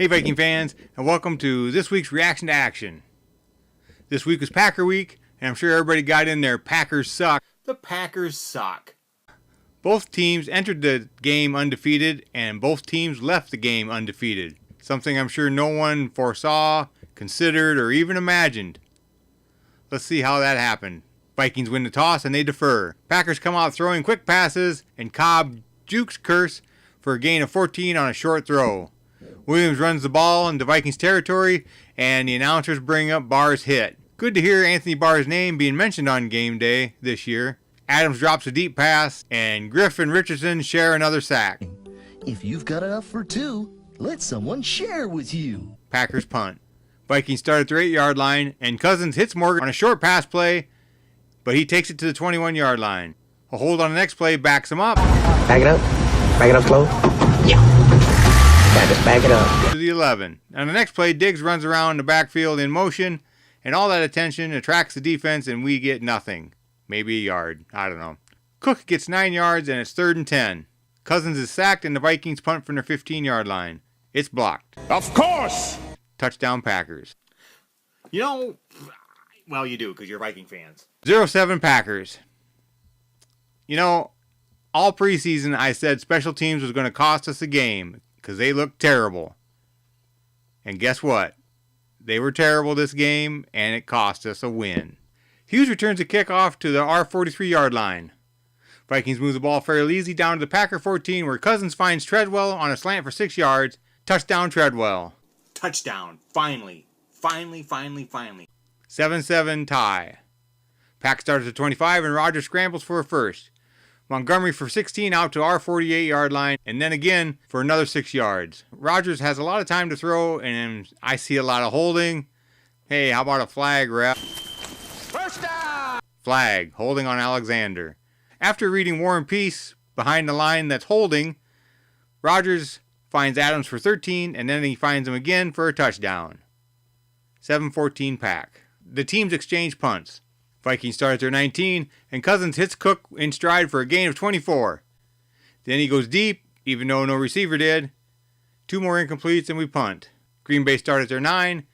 Hey Viking fans, and welcome to this week's Reaction to Action. This week was Packer Week, and I'm sure everybody got in there. Packers suck. The Packers suck. Both teams entered the game undefeated, and both teams left the game undefeated. Something I'm sure no one foresaw, considered, or even imagined. Let's see how that happened. Vikings win the toss, and they defer. Packers come out throwing quick passes, and Cobb jukes Curse for a gain of 14 on a short throw. Williams runs the ball into Vikings territory, and the announcers bring up Barr's hit. Good to hear Anthony Barr's name being mentioned on game day this year. Adams drops a deep pass, and Griff and Richardson share another sack. If you've got enough for two, let someone share with you. Packers punt. Vikings start at their 8-yard line, and Cousins hits Morgan on a short pass play, but he takes it to the 21-yard line. A hold on the next play backs him up. Back it up. Back it up slow. Yeah. Just back it up. To the 11. On the next play, Diggs runs around the backfield in motion, and all that attention attracts the defense, and we get nothing. Maybe a yard. I don't know. Cook gets 9 yards, and it's 3rd and 10. Cousins is sacked, and the Vikings punt from their 15-yard line. It's blocked. Of course! Touchdown Packers. You know, well, you do because you're Viking fans. 0-7 Packers. You know, all preseason I said special teams was going to cost us a game because they looked terrible. And guess what? They were terrible this game, and it cost us a win. Hughes returns a kickoff to the R43-yard line. Vikings move the ball fairly easy down to the Packer 14, where Cousins finds Treadwell on a slant for 6 yards. Touchdown Treadwell. Touchdown. Finally. Finally. 7-7 tie. Pack starts at 25, and Rodgers scrambles for a first. Montgomery for 16 out to our 48-yard line, and then again for another 6 yards. Rodgers has a lot of time to throw, and I see a lot of holding. Hey, how about a flag, ref? First down! Flag, holding on Alexander. After reading War and Peace behind the line that's holding, Rodgers finds Adams for 13, and then he finds him again for a touchdown. 7-14 Pack. The teams exchange punts. Vikings start at their 19, and Cousins hits Cook in stride for a gain of 24. Then he goes deep, even though no receiver did. 2 more incompletes, and we punt. Green Bay start at their 9.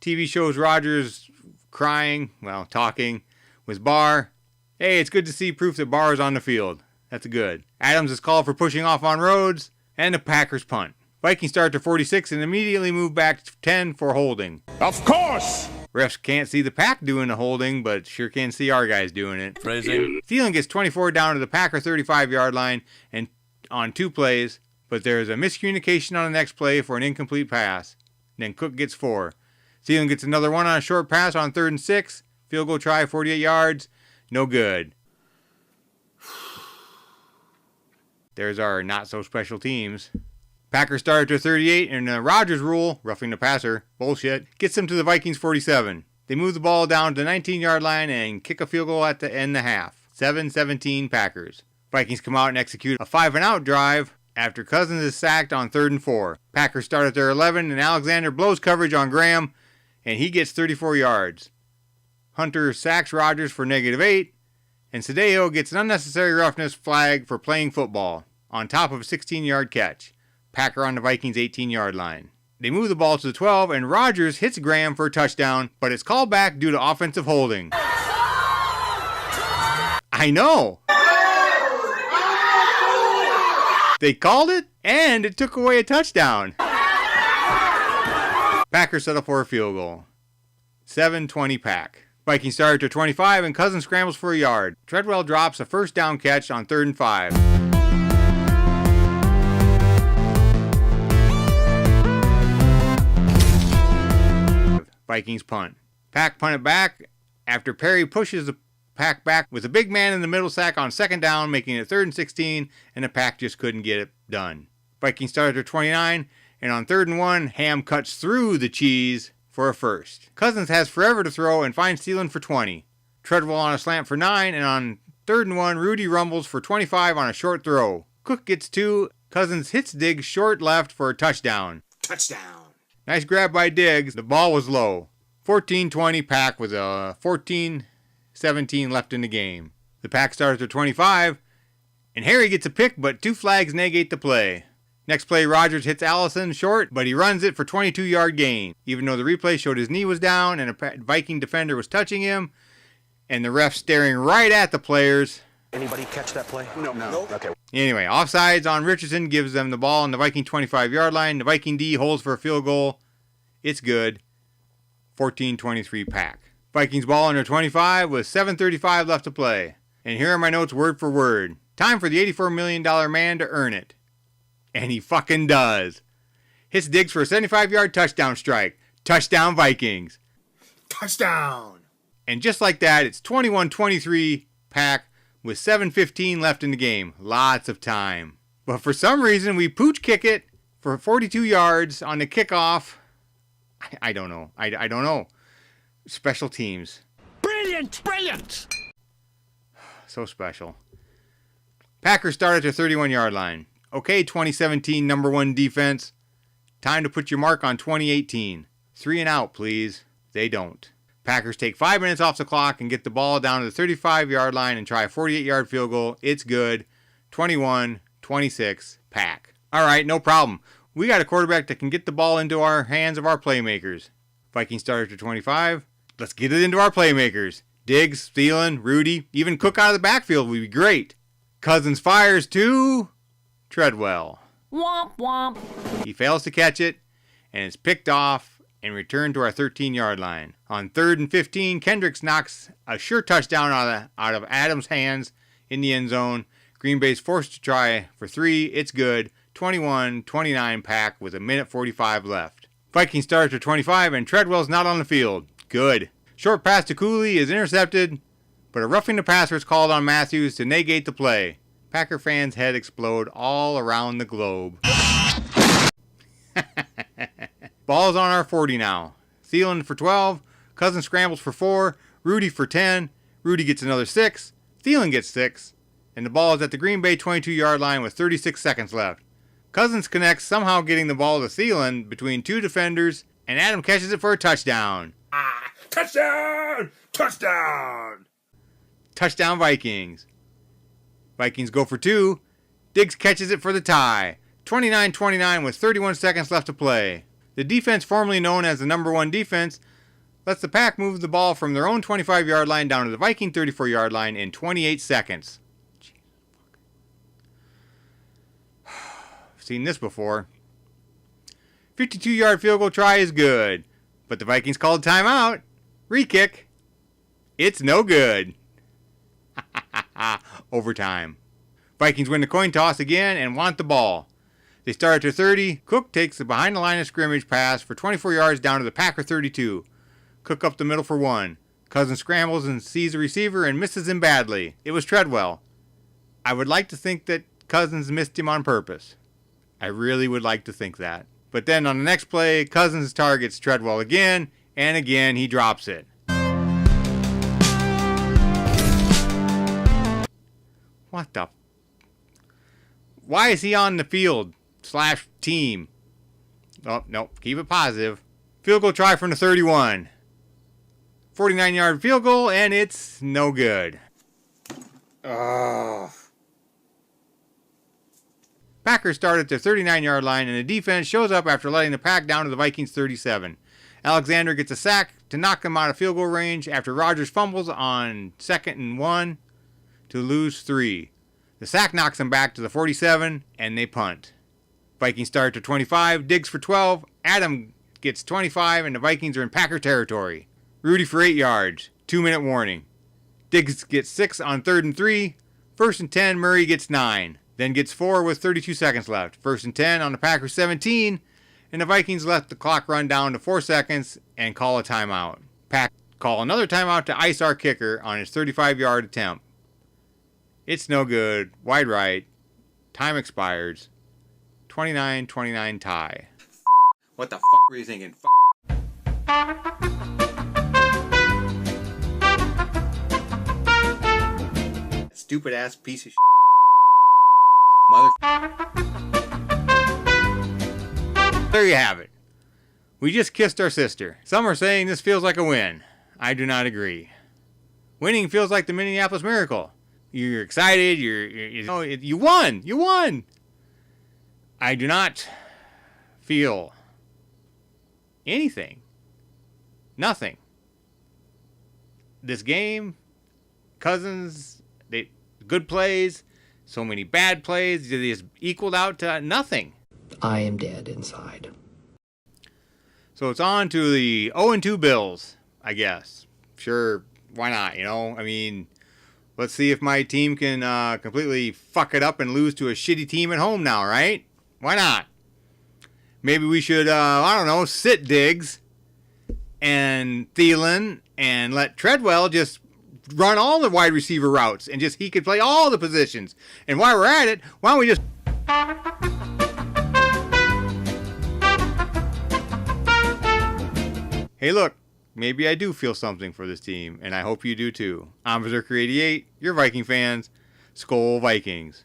TV shows Rodgers talking with Barr. Hey, it's good to see proof that Barr is on the field. That's good. Adams is called for pushing off on Rhodes, and the Packers punt. Vikings start to 46 and immediately move back to 10 for holding. Of course! Refs can't see the Pack doing the holding, but sure can see our guys doing it. Phrasing. Thielen gets 24 down to the Packer 35-yard line and on 2 plays, but there's a miscommunication on the next play for an incomplete pass. Then Cook gets 4. Thielen gets another one on a short pass on 3rd and 6. Field goal try, 48 yards. No good. There's our not-so-special teams. Packers start at their 38, and the Rodgers rule, roughing the passer, bullshit, gets them to the Vikings 47. They move the ball down to the 19-yard line and kick a field goal at the end of the half. 7-17 Packers. Vikings come out and execute a 5-and-out drive after Cousins is sacked on 3rd and 4. Packers start at their 11, and Alexander blows coverage on Graham, and he gets 34 yards. Hunter sacks Rodgers for -8, and Sadeo gets an unnecessary roughness flag for playing football on top of a 16-yard catch. Packer on the Vikings 18-yard line. They move the ball to the 12, and Rodgers hits Graham for a touchdown, but it's called back due to offensive holding. I know! They called it, and it took away a touchdown. Packers settle for a field goal. 7-20 Pack. Vikings start at their 25, and Cousins scrambles for a yard. Treadwell drops a first down catch on 3rd and 5. Vikings punt. Pack punted back after Perry pushes the Pack back with a big man in the middle sack on 2nd down, making it 3rd and 16, and the Pack just couldn't get it done. Vikings start at their 29, and on 3rd and 1, Ham cuts through the cheese for a first. Cousins has forever to throw and finds Thielen for 20. Treadwell on a slant for 9, and on 3rd and 1, Rudy rumbles for 25 on a short throw. Cook gets 2. Cousins hits Diggs short left for a touchdown. Touchdown. Nice grab by Diggs. The ball was low. 14-20 Pack with a 14-17 left in the game. The Pack starts at 25, and Harry gets a pick, but 2 flags negate the play. Next play, Rodgers hits Allison short, but he runs it for 22-yard gain. Even though the replay showed his knee was down and a Viking defender was touching him, and the ref staring right at the players. Anybody catch that play? No. Okay. Anyway, offsides on Richardson gives them the ball on the Viking 25-yard line. The Viking D holds for a field goal. It's good. 14-23 Pack. Vikings ball under 25 with 7:35 left to play. And here are my notes word for word. Time for the $84 million man to earn it. And he fucking does. Hits Diggs for a 75-yard touchdown strike. Touchdown Vikings. Touchdown! And just like that, it's 21-23 Pack with 7:15 left in the game. Lots of time. But for some reason, we pooch kick it for 42 yards on the kickoff. I don't know. I don't know. Special teams. Brilliant! Brilliant! So special. Packers start at their 31-yard line. Okay, 2017 number one defense. Time to put your mark on 2018. 3 and out, please. They don't. Packers take 5 minutes off the clock and get the ball down to the 35-yard line and try a 48-yard field goal. It's good. 21-26 Pack. All right, no problem. We got a quarterback that can get the ball into our hands of our playmakers. Vikings start at their 25. Let's get it into our playmakers. Diggs, Thielen, Rudy, even Cook out of the backfield would be great. Cousins fires to Treadwell. Womp womp. He fails to catch it, and it's picked off and returned to our 13-yard line. On 3rd and 15, Kendricks knocks a sure touchdown out of Adams' hands in the end zone. Green Bay's forced to try for 3. It's good. 21-29 Pack with 1:45 left. Vikings start to 25, and Treadwell's not on the field. Good. Short pass to Cooley is intercepted, but a roughing the passer is called on Matthews to negate the play. Packer fans' head explode all around the globe. Ball's on our 40 now. Thielen for 12. Cousins scrambles for 4. Rudy for 10. Rudy gets another 6. Thielen gets 6. And the ball is at the Green Bay 22-yard line with 36 seconds left. Cousins connects, somehow getting the ball to Thielen between 2 defenders, and Adam catches it for a touchdown. Touchdown! Touchdown! Touchdown Vikings. Vikings go for 2. Diggs catches it for the tie. 29-29 with 31 seconds left to play. The defense, formerly known as the number one defense, lets the Pack move the ball from their own 25-yard line down to the Viking 34-yard line in 28 seconds. I've seen this before. 52-yard field goal try is good, but the Vikings called timeout. Re-kick. It's no good. Overtime. Vikings win the coin toss again and want the ball. They start at their 30. Cook takes the behind the line of scrimmage pass for 24 yards down to the Packer 32. Cook up the middle for 1. Cousins scrambles and sees the receiver and misses him badly. It was Treadwell. I would like to think that Cousins missed him on purpose. I really would like to think that. But then on the next play, Cousins targets Treadwell again, and again he drops it. What the? Why is he on the field / team? Oh, no, keep it positive. Field goal try from the 31. 49-yard field goal, and it's no good. Ugh. Packers start at their 39-yard line, and the defense shows up after letting the Pack down to the Vikings 37. Alexander gets a sack to knock them out of field goal range after Rodgers fumbles on 2nd and 1 to lose 3. The sack knocks them back to the 47, and they punt. Vikings start to 25, Diggs for 12, Adam gets 25, and the Vikings are in Packer territory. Rudy for 8 yards, 2-minute warning. Diggs gets 6 on 3rd and 3, 1st and 10, Murray gets 9, then gets 4 with 32 seconds left. 1st and 10 on the Packers 17, and the Vikings let the clock run down to 4 seconds and call a timeout. Pack call another timeout to ice our kicker on his 35-yard attempt. It's no good. Wide right. Time expires. 29-29 tie. What the f*** were you thinking? Stupid ass piece of shit. Mother. There you have it. We just kissed our sister. Some are saying this feels like a win. I do not agree. Winning feels like the Minneapolis Miracle. You're excited. You won. You won. I do not feel anything. Nothing. This game, Cousins, good plays, so many bad plays, they just equaled out to nothing. I am dead inside. So it's on to the 0-2 Bills, I guess. Sure, why not, you know? I mean, let's see if my team can completely fuck it up and lose to a shitty team at home now, right? Why not? Maybe we should, I don't know, sit Diggs and Thielen and let Treadwell just run all the wide receiver routes and just he could play all the positions. And while we're at it, why don't we just... Hey, look, maybe I do feel something for this team, and I hope you do too. I'm Berserker88, your Viking fans. Skol Vikings.